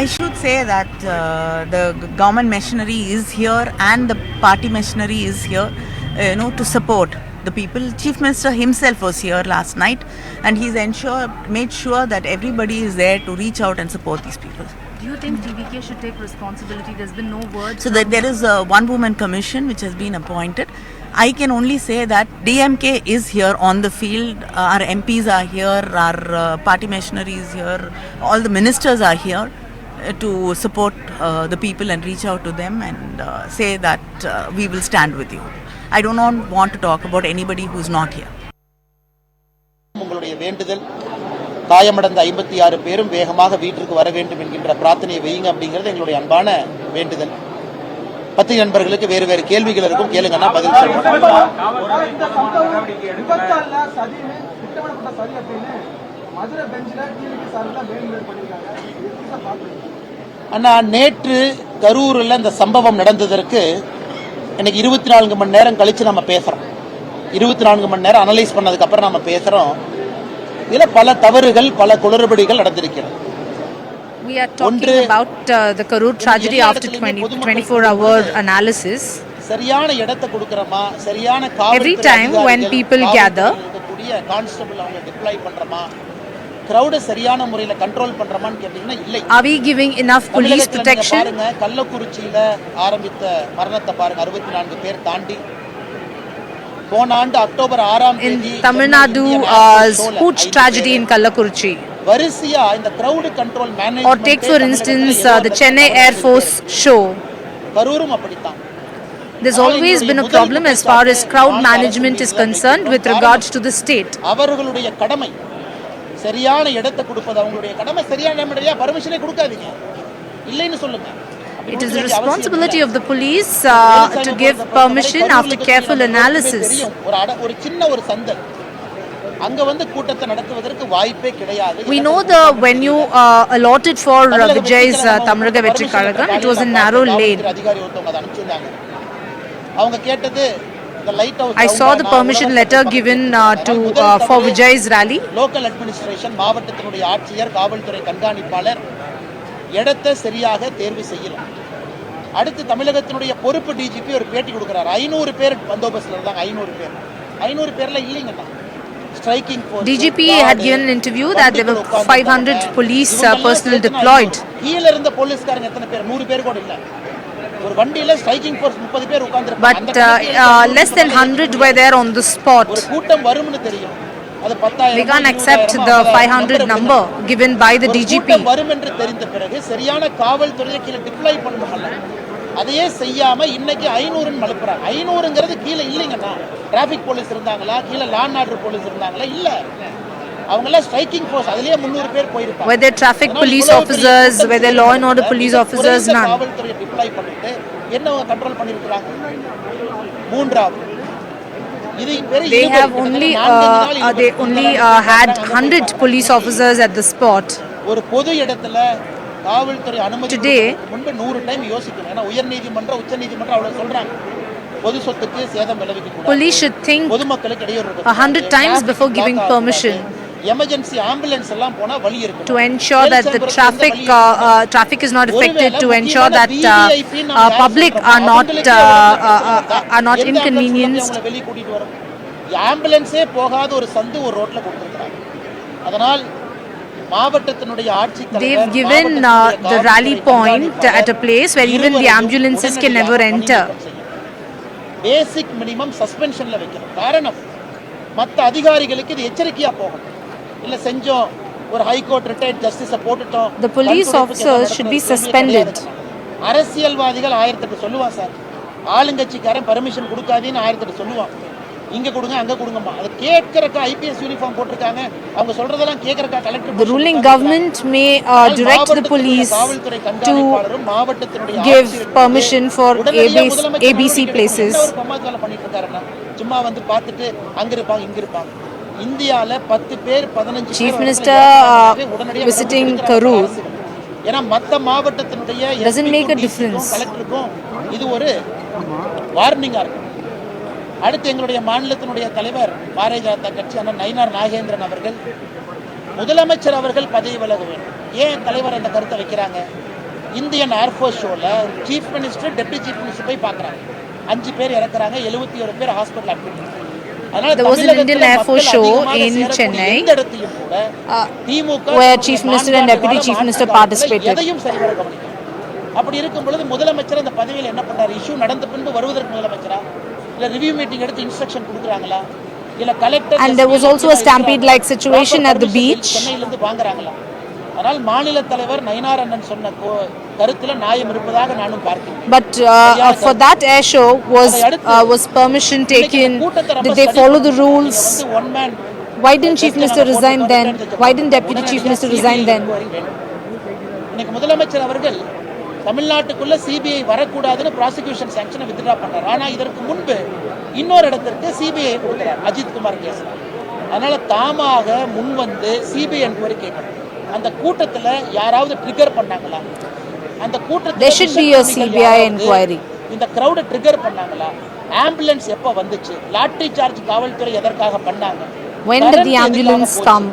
I should say that the government machinery is here and the party machinery is here, to support the people. Chief Minister himself was here last night, and he's made sure that everybody is there to reach out and support these people. Do you think TVK should take responsibility? There's been no word. So that there is a one-woman commission which has been appointed. I can only say that DMK is here on the field. Our MPs are here. Our party machinery is here. All the ministers are here to support the people and reach out to them and say that we will stand with you. I do not want to talk about anybody who is not here. உங்களுடைய வேண்டுதல் காயமடைந்த 56 பேரும் வேகமாக வீட்டிற்கு வர வேண்டும் என்கின்ற பிரார்த்தனையை வையுங்க அப்படிங்கிறது எங்களுடைய அன்பான வேண்டுதல். பத்திரிகை நண்பர்களுக்கு வேறு வேறு கேள்விகள் இருக்கும், கேளுங்கன்னா பதில் சொல்றேன். அண்ணா, நேற்று கரூரில் இந்த சம்பவம் நடந்ததற்கு இன்னைக்கு 24 மணி நேரம் கழிச்சு நம்ம பேசுறோம். 24 மணி நேரம் அனலைஸ் பண்ணதுக்கு அப்புறம் நம்ம பேசுறோம். இதுல பல தவறுகள், பல குளறுபடிகள் நடந்திருக்கிறது. We are talking about the Karur tragedy after 24-hour analysis. சரியான இடத்தை கொடுக்கறமா, சரியான Every time when people gather, constable அவங்க டிப்ளாய் பண்றமா, crowd சரியான முறையில கண்ட்ரோல் பண்றமான்னு கேட்டீங்கன்னா இல்லை. Are we giving enough police protection? பாருங்க, கள்ளக்குறிச்சியில ஆரம்பித்த மரணத்தை பாருங்க, 64 பேர் தாண்டி போன ஆண்டு அக்டோபர் 6ஆம் தேதி Tamil Nadu Pooch tragedy in Kallakurichi. வரிசையா இந்த crowd control management. Or take for instance the Chennai Air Force show. கரூரும் அப்படித்தான். There's always been a problem as far as crowd management is concerned with regards to the state. அவர்களுடைய கடமை சரியான இடத்தை கொடுப்பது அவங்களுடைய கடமை. சரியான இடத்துல பர்மிஷனே கொடுக்காதீங்க, இல்லைன்னு சொல்லுங்க. It is the responsibility of the police to give permission after careful analysis. ஒரு சின்ன ஒரு சந்தல் அங்க வந்து கூட்டத்தை நடத்துவதற்கு வாய்ப்பே கிடையாது. We know the venue allotted for Vijay's Tamilaga Vettri Kazhagam. It was a narrow lane. அதிகாரி ஒருத்தவங்க அதை அனுப்பிச்சிருந்தாங்க. அவங்க கேட்டது the light house. I saw the permission letter given for Vijay's rally. Local administration, மாவட்டத்தினுடைய ஆட்சியர், காவல்துறை கண்காணிப்பாளர் இடத்தை சரியாக தேர்வு செய்யலாம். அடுத்து தமிழகத்தினுடைய பொறுப்பு டிஜிபி ஒரு பேட்டி கொடுக்கிறார். 500 பேர் பந்தோபஸ்ல இருந்தாங்க. 500 பேர்ல இல்லைங்கண்ணா. Striking force. DGP had given an interview that there were 500 police personnel deployed. கீழ இருந்த போலீஸ்காரங்க எத்தனை பேர்? 100 பேர் கூட இல்ல. ஒரு வண்டியில ஸ்ட்ரைக்கிங் ஃபோர்ஸ் 30 பேர் உட்கார்ந்திருக்காங்க. But less than 100 were there on the spot. ஒரு கூட்டம் வரும்னு தெரியும். அது 10,000. We can't accept the 500 number given by the DGP. வரும் என்று தெரிந்த பிறகு சரியான காவல்துறையை கீழ டிப்ளாய் பண்ணணும்ல. அதையே செய்யாம இன்னைக்கு 500 ன்னு மலுப்புறாங்க. 500ங்கிறது கீழ இல்லைங்கண்ணா. டிராஃபிக் போலீஸ் இருந்தாங்களா, கீழ லா அண்ட் ஆர்டர் போலீஸ் இருந்தாங்களா? இல்ல. அவங்கள ஸ்ட்ரைக்கிங் ஃபோர்ஸ் அதிலேயே 300 பேர் போயிருப்பாங்க. Were there traffic police officers, were there law and order police officers? None. காவல்துறையை டிப்ளாய் பண்ணிட்டு என்ன கண்ட்ரோல் பண்ணிருக்காங்க? மூன்றாவது they have only had 100 police officers at the spot. ஒரு பொது இடத்துல காவல்துறை அனுமதி முன்பு 100 டைம் யோசிக்கணும். ஏன்னா உயர் நீதிமன்றம், உச்ச நீதிமன்றம் அவ்வளவு சொல்றாங்க. பொது சொத்துக்கு சேதம் விளைவிக்க கூடாது. Police should think பொதுமக்களுக்கு இடையூறு 100 times before giving permission. Emergency ambulance எல்லாம் போனா வழி இருக்கு. To ensure that the traffic is not affected, to ensure that public are not inconvenienced. ஆம்புலன்ஸே போகாத ஒரு சந்து ஒரு ரோட்ல கொடுத்திருக்காங்க. அதனால் மாவட்டத்தினுடைய ஆட்சி தலைவர் they've given the rally point at a place where even the ambulances can never enter. Basic minimum சஸ்பென்ஷன்ல வைக்கணும். காரணம் மற்ற அதிகாரிகளுக்கு இது எச்சரிக்கையா போகும். இல்ல செஞ்சோம், ஒரு ஹை கோர்ட் ரிட்டையர்ட் ஜஸ்டிஸ போட்டுட்டோம். The police officers should be suspended. அரசியல்வாதிகள் 1008 சொல்லுவான் சார். ஆளுங்கட்சிக்காரன் பெர்மிஷன் கொடுக்காதீன்னு 1008 சொல்லுவான். இங்க கொடுங்க, அங்க கொடுங்கம்மா. அது கேட்கறக்க ஐபிஎஸ் யூனிஃபார்ம் போட்டுருக்காங்க. அவங்க சொல்றதெல்லாம் கேட்கறக்க collector. The ruling government may direct the police to give permission for ABC places. சும்மா வந்து பார்த்துட்டு அங்க இருப்பாங்க, இங்க இருப்பாங்க. இந்தியால 10 பேர் 15 Chief Minister visiting Karur ஏன்னா மத்த மாவட்டத்தினுடைய doesn't make a difference. கலெக்டருக்கும் இது ஒரு வார்னிங்கா இருக்கு. அடுத்து எங்களுடைய மாநிலத்தினுடைய தலைவர் பாரதிய ஜனதா கட்சி அண்ணன் நயினார் நாகேந்திரன் அவர்கள் முதலமைச்சர் அவர்கள் பதவி விலக வேண்டும். ஏன் தலைவர் அந்த கருத்தை வைக்கிறாங்க? இந்தியன் ஏர்ஃபோர்ஸ் ஷோவில் chief minister deputy chief minister போய் பார்க்குறாங்க. 5 பேர் இறக்குறாங்க, 71 பேர் hospital admit. There was an Indian Air Force show in Chennai where Chief Minister and Deputy Chief Minister participated. அப்படி இருக்கும் பொழுது முதலமைச்சர் அந்த பதவியில் என்ன பண்றாரு? இஷ்யூ நடந்த பின்பு வருவதற்கு முதலமைச்சரா இல்ல ரிவ்யூ மீட்டிங் எடுத்து இன்ஸ்ட்ரக்ஷன் கொடுக்குறாங்களா இல்ல collector? And there was also a stampede like situation at the beach. சென்னையில இருந்து வாங்குறாங்களா? ஆனால் மாநில தலைவர் நயினார் அண்ணன் சொன்ன கருத்துல நியாயம் இருப்பதாக நானும் பார்க்கிறேன். But for that air show was permission taken? Did they follow the rules? Why didn't Chief Minister resign then? Why didn't Deputy Chief Minister resign then? இன்னைக்கு முதலமைச்சர் அவர்கள் தமிழ்நாட்டுக்குள்ள சிபிஐ வரக்கூடாதுன்னு ப்ராசிக்யூஷன் சாங்ஷனை வித்ட்ரா பண்ணார். ஆனா இதற்கு முன்பு இன்னொரு இடத்திற்கு சிபிஐ கொடுக்கிறார் அஜித் குமார் கேஸ். அதனால தாமாக முன் வந்து சிபிஐ என்கொயரி கேட்கணும். அந்த கூட்டத்துல யாராவது ட்ரிகர் பண்ணாங்களா? அந்த கூட்டத்துல there should be a CBI inquiry. இந்த கிரவுட் ட்ரிகர் பண்ணாங்களா? ஆம்புலன்ஸ் எப்ப வந்துச்சு? லாட்டரி சார்ஜ் காவல்துறை எதற்காக பண்ணாங்க? When did the ambulance come?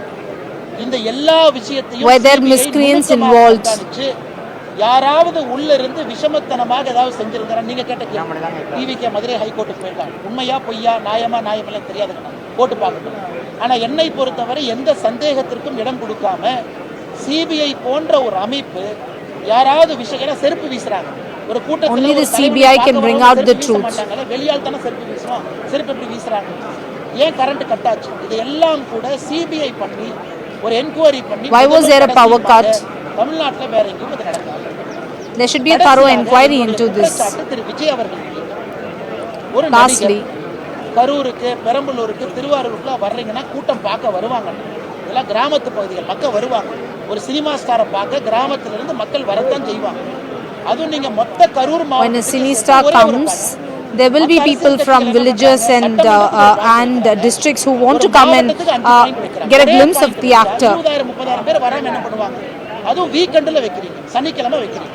இந்த எல்லா விஷயத்தையும் were there miscreants involved? யாராவது உள்ள இருந்து விஷமத்தனமாக ஏதாவது செஞ்சிருந்தாரா? நீங்க கேட்ட டிவிகே மதுரை ஹைகோர்ட்டுக்கு போயிருக்காங்க. உண்மையா பொய்யா, நியாயமா நியாயமெல்லாம் தெரியாதுங்க, போட்டு பார்க்கணும். ஆனா என்னை பொறுத்தவரை எந்த சந்தேகத்திற்கும் இடம் கொடுக்காம சிபிஐ போன்ற ஒரு அமைப்பு யாராவது விஷயம் செருப்பு வீசுறாங்க ஒரு கூட்டத்தில். Only the CBI can bring out the truth. வெளியால் தானே செருப்பு வீசுவோம். செருப்பு எப்படி வீசுறாங்க? ஏன் கரண்ட் கட் ஆச்சு? இது எல்லாம் கூட சிபிஐ பண்ணி ஒரு என்கொயரி பண்ணி. Why was there a power cut? தமிழ்நாட்டில் வேற எங்கேயும் இது நடக்காது. There should be a thorough inquiry into this. திரு விஜய் அவர்கள் ஒரு lastly கரூருக்கு, பெரம்பலூருக்கு, திருவாரூருக்குலாம் வர்றீங்கன்னா கூட்டம் பார்க்க வருவாங்க. இதெல்லாம் கிராமத்து பகுதிகள், மக்கள் வருவாங்க. ஒரு சினிமா ஸ்டாரை பார்க்க கிராமத்திலிருந்து மக்கள் வரத்தான் செய்வாங்க. அதுவும் நீங்க மொத்த Karur when a cine star comes, there will be people from villages and districts who want to come and get a glimpse of the actor. 20,000-30,000 பேர் வராம என்ன பண்ணுவாங்க? அதுவும் வீக்கெண்ட்ல வைக்கிறீங்க, சனிக்கிழமை வைக்கிறீங்க.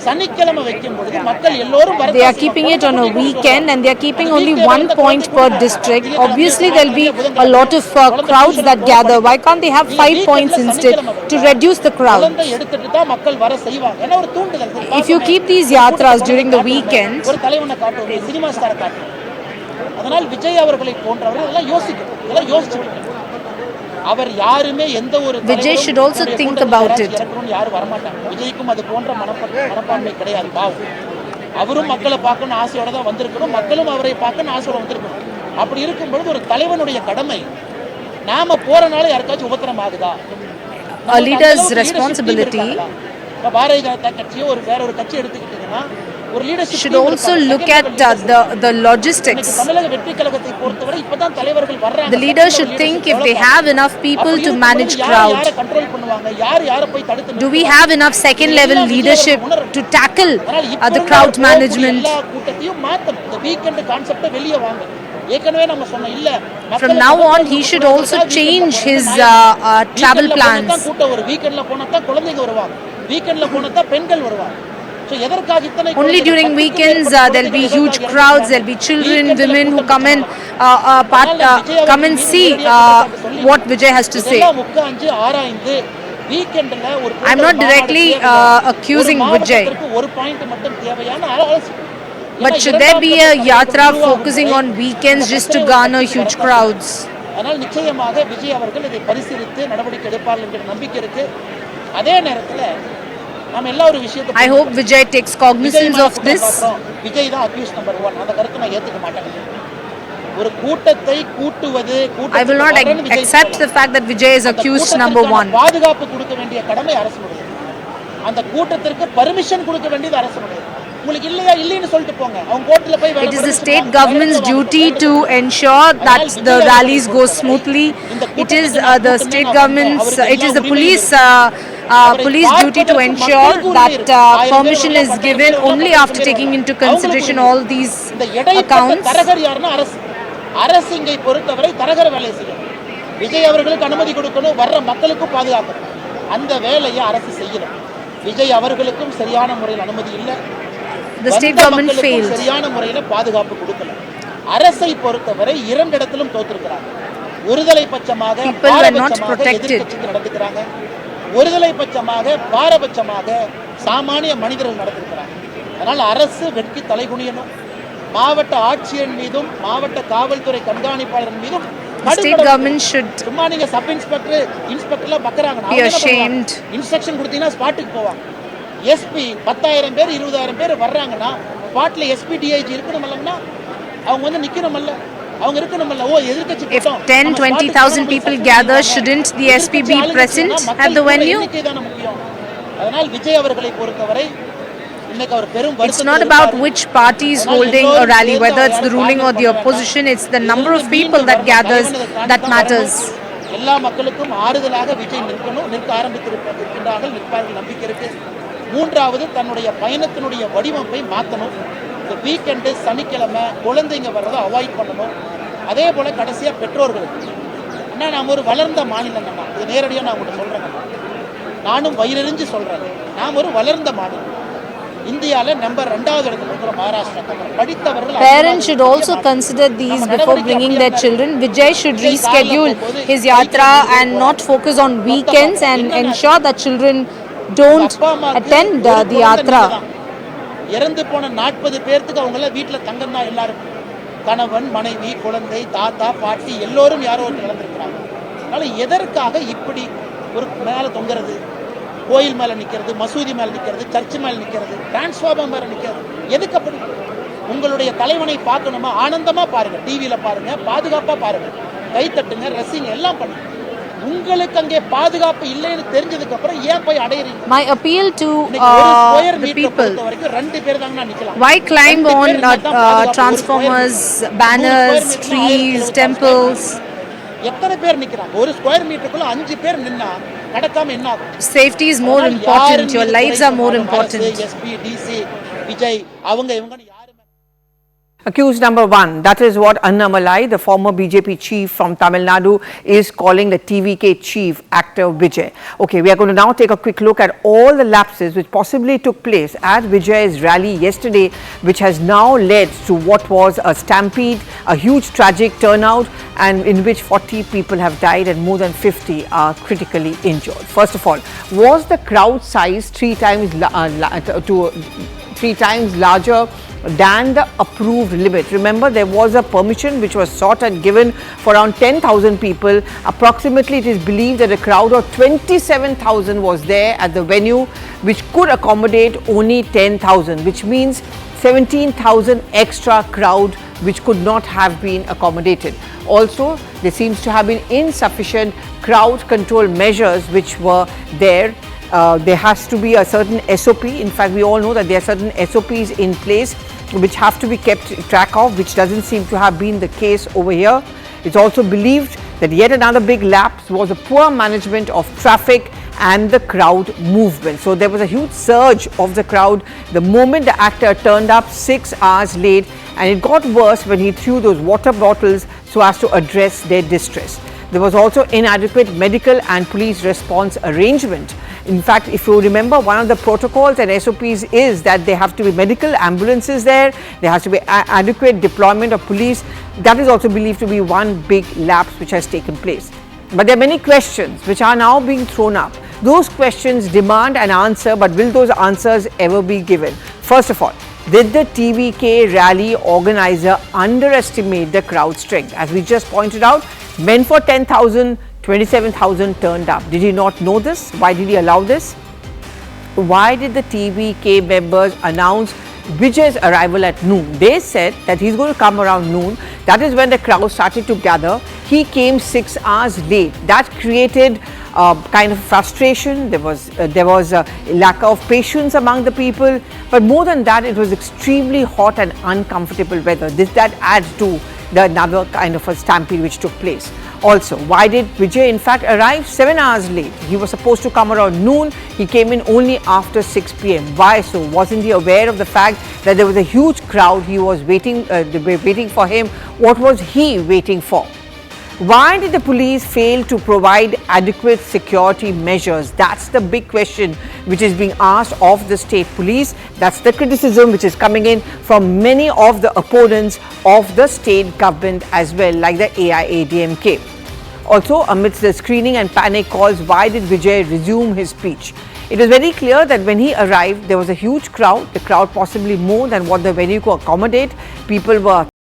சனிக்கிழமை வைக்கும் பொழுது மக்கள் எல்லோரும் they are keeping it on a weekend and they are keeping only one point per district. Obviously there will be a lot of crowds that gather. Why can't they have 5 points instead to reduce the crowd? எடுத்துட்டு தான் மக்கள் வர செய்வாங்க. ஏன்னா ஒரு தூண்டுதல். If you keep these yatras during the weekend, ஒரு தலைவனை காட்டுவோம், சினிமா ஸ்டாரை காட்டுவோம். அதனால் விஜய் அவர்களை போன்றவர்கள் இதெல்லாம் யோசிக்கணும். இதெல்லாம் யோசிச்சுக்கணும். அவர் யாருமே எந்த ஒரு Vijay should also think about it. யாரும் வரமாட்டாங்க. விஜய்க்கும் அது போன்ற மனப்பான்மை கிடையாது. பாவம், அவரும் மக்களை பார்க்கணும் ஆசையோட தான் வந்திருக்கணும், மக்களும் அவரை பார்க்கணும் ஆசையோட வந்திருக்கணும். அப்படி இருக்கும் பொழுது ஒரு தலைவனுடைய கடமை, நாம போறனால யாருக்காச்சும் உபத்திரம் ஆகுதா? A leader's responsibility Bharatiya Janata கட்சியோ ஒரு வேற ஒரு கட்சி எடுத்துக்கிட்டீங்கன்னா ஒரு leadership should also look at the logistics. தமிழக வெற்றி கழகத்தை பொறுத்தவரை இப்பதான் தலைவர்கள் வர்றாங்க. The leader should think if they have enough people to manage crowd. யாரை கண்ட்ரோல் பண்ணுவாங்க? யாரை போய் தடுத்து? Do we have enough second level leadership to tackle the crowd management? எல்லா கூட்டத்தையும் மாத்தணும். இந்த வீக்கெண்ட் கான்செப்டை வெளியே வாங்க. ஏற்கனவே நம்ம சொன்ன இல்ல, from now on he should also change his travel plans. கூட்டம் ஒரு வீக்கெண்ட்ல போனா தான் குழந்தைங்க வருவாங்க, வீக்கெண்ட்ல போனா தான் பெண்கள் வருவாங்க. Only during weekends there will be huge crowds, there will be children, women who come and see what Vijay has to say. I'm not directly accusing Vijay, but should there be a yatra focusing on weekends just to garner huge crowds? அதனால் நிச்சயமாக விஜய் அவர்கள் இதை பரிசீலித்து நடவடிக்கை எடுப்பார்கள் என்கிற நம்பிக்கை இருக்கு. அதே நேரத்தில் I hope Vijay takes cognizance of this. Vijay தான் அக்யூஸ் நம்பர் 1. அந்த கருத்தை நான் ஏத்துக்க மாட்டேன். ஒரு கூட்டத்தை கூட்டுவது, I will not accept the fact that Vijay is accused number 1. பாதுகாப்பு கொடுக்க வேண்டிய கடமை அரசுடைய. அந்த கூட்டத்திற்கு பர்மிஷன் கொடுக்க வேண்டியது அரசுடைய. உங்களுக்கு இல்லையா இல்லைன்னு சொல்லிட்டு போங்க. அவங்க கோர்ட்ல போய் It is the state government's duty to ensure that the rallies go smoothly. It is the state government's, it is the police duty to ensure that permission is given only after taking into consideration all these accounts. அரசு இங்கே பொறுத்தவரை தரகர வேலை செய்யும். விஜய் அவர்களுக்கு அனுமதி கொடுக்கணும், வர்ற மக்களுக்கு பாதுகாக்கணும். அந்த வேலையை அரசு செய்யணும். விஜய் அவர்களுக்கும் சரியான முறையில் அனுமதி இல்லை, the state government failed. சரியான முறையில் பாதுகாப்பு கொடுக்கல. அரசை பொறுத்தவரை 2 இடத்திலும் தோற்றிருக்கிறாங்க. ஒருதலை பட்சமாக எதிர்க்கட்சிக்கு நடந்துக்கிறாங்க, ஒருதலை பட்சமாக பாரபட்சமாக சாமானிய மனிதர்கள் நடந்திருக்கிறாங்க. அதனால் அரசு வெட்கி தலைகுனியணும். மாவட்ட ஆட்சியர் மீதும் மாவட்ட காவல்துறை கண்காணிப்பாளர் மீதும் state government should சும்மா நீங்க சப் இன்ஸ்பெக்டர் இன்ஸ்பெக்டர்லாம் பக்கறாங்க. be ashamed. இன்ஸ்ட்ரக்ஷன் கொடுத்தீங்கன்னா ஸ்பாட்டுக்கு போவாங்க. எஸ்பி 10,000 பேர் 20,000 பேர் வர்றாங்கன்னா ஸ்பாட்ல எஸ்பி டிஐஜி இருக்கணும்லன்னா அவங்க வந்து நிக்கணும்ல, அவங்க இருக்கணும்ல. ஓ எதிர்க்கட்சி If 10-20,000 people gather, shouldn't the SP be present at the venue? அதனால் விஜய் அவர்களை பொறுத்தவரை இன்னைக்கு அவர் பெரும் It's not about which party is holding a rally, whether it's the ruling or the opposition. It's the number of people that gathers that matters. எல்லா மக்களுக்கும் ஆறுதலாக விஜய் நிற்க ஆரம்பித்திருக்கின்றார்கள், நிற்பார்கள், நம்பிக்கை இருக்கு. மூன்றாவது தன்னுடைய பயணத்தினுடைய வடிவமைப்பை மாற்றணும். இந்த வீக்கெண்டு சனிக்கிழமை குழந்தைங்க வர்றதை அவாய்ட் பண்ணணும். அதே போல் கடைசியாக பெற்றோர்களுக்கு என்ன, நாம் ஒரு வளர்ந்த மாநிலம் தான். இது நேரடியாக நான் உங்கள்கிட்ட சொல்கிறேங்க, நானும் வயிறறிஞ்சு சொல்கிறேன். நாம் ஒரு வளர்ந்த மாநிலம். இந்தியாவில் நம்பர் 2வது இடத்துல இருக்கிற மகாராஷ்டிரா. படித்தவர்கள் Parents should also consider these before bringing their children. Vijay should reschedule his yatra and not focus on weekends and ensure that children don't attend the yatra. இறந்து போன 40 பேருக்கு அவங்கள வீட்டில் தங்கம் தான் எல்லாரும். கணவன், மனைவி, குழந்தை, தாத்தா, பாட்டி எல்லோரும் யாரோ ஒன்று இழந்திருக்கிறாங்க. அதனால் எதற்காக இப்படி ஒரு மேலே தொங்குறது, கோயில் மேலே நிற்கிறது, மசூதி மேலே நிற்கிறது, சர்ச்சு மேலே நிற்கிறது, டிரான்ஸ்ஃபார்மர் மேலே நிற்கிறது, எதுக்கு அப்படி? உங்களுடைய தலைவனை பார்க்கணுமா, ஆனந்தமாக பாருங்கள், டிவியில் பாருங்கள், பாதுகாப்பாக பாருங்கள், கை தட்டுங்க, ரசிங்க, எல்லாம் பண்ணுங்க. உங்களுக்கு அங்கே பாதுகாப்பு இல்லைன்னு தெரிஞ்சதுக்கு அப்புறம் ஏன் போய் அடையறீங்க? My appeal to the people, வரைக்கும் 2 பேர் தாங்க நிக்கலாம். why climb on transformers, banners, trees, temples? எத்தனை பேர் நிக்கிறாங்க? ஒரு ஸ்கொயர் மீட்டருக்குள்ள 5 பேர் நின்னா நடக்காம என்ன ஆகும்? Safety is more important, your lives are more important. SP, DC, Vijay அவங்க இவங்க Accused number 1, that is what Annamalai, the former BJP chief from Tamil Nadu, is calling the TVK chief, actor Vijay. Okay, we are going to now take a quick look at all the lapses which possibly took place at Vijay's rally yesterday, which has now led to what was a stampede, a huge tragic turnout, and in which 40 people have died and more than 50 are critically injured. First of all, was the crowd size 3 times larger than the approved limit? Remember, there was a permission which was sought and given for around 10,000 people. Approximately, it is believed that a crowd of 27,000 was there at the venue, which could accommodate only 10,000, which means 17,000 extra crowd which could not have been accommodated. Also, there seems to have been insufficient crowd control measures which were there. There has to be a certain SOP. In fact, we all know that there are certain SOPs in place which have to be kept track of, which doesn't seem to have been the case over here. It's also believed that yet another big lapse was a poor management of traffic and the crowd movement. So there was a huge surge of the crowd the moment the actor turned up 6 hours late, and it got worse when he threw those water bottles so as to address their distress. There was also inadequate medical and police response arrangement. In fact, if you remember, one of the protocols and SOPs is that there have to be medical ambulances there, there has to be adequate deployment of police. That is also believed to be one big lapse which has taken place. But there are many questions which are now being thrown up. Those questions demand an answer, but will those answers ever be given? First of all, did the TVK rally organizer underestimate the crowd strength? As we just pointed out, meant for 10,000, 27,000 turned up. Did he not know this? Why did he allow this? Why did the TVK members announce Vijay's arrival at noon? They said that he's going to come around noon. That is when the crowd started to gather. He came 6 hours late. That created kind of frustration. There was a lack of patience among the people. But more than that, it was extremely hot and uncomfortable weather. That adds to another kind of a stampede which took place. Also, why did Vijay in fact arrive 7 hours late? He was supposed to come around noon. He came in only after 6 p.m. Why so? Wasn't he aware of the fact that there was a huge crowd? He was waiting for him. What was he waiting for? Why did the police fail to provide adequate security measures? That's the big question which is being asked of the state police. That's the criticism which is coming in from many of the opponents of the state government as well, like the AIA-DMK. Also, amidst the screening and panic calls, why did Vijay resume his speech? It was very clear that when he arrived, there was a huge crowd, the crowd possibly more than what the venue could accommodate. People were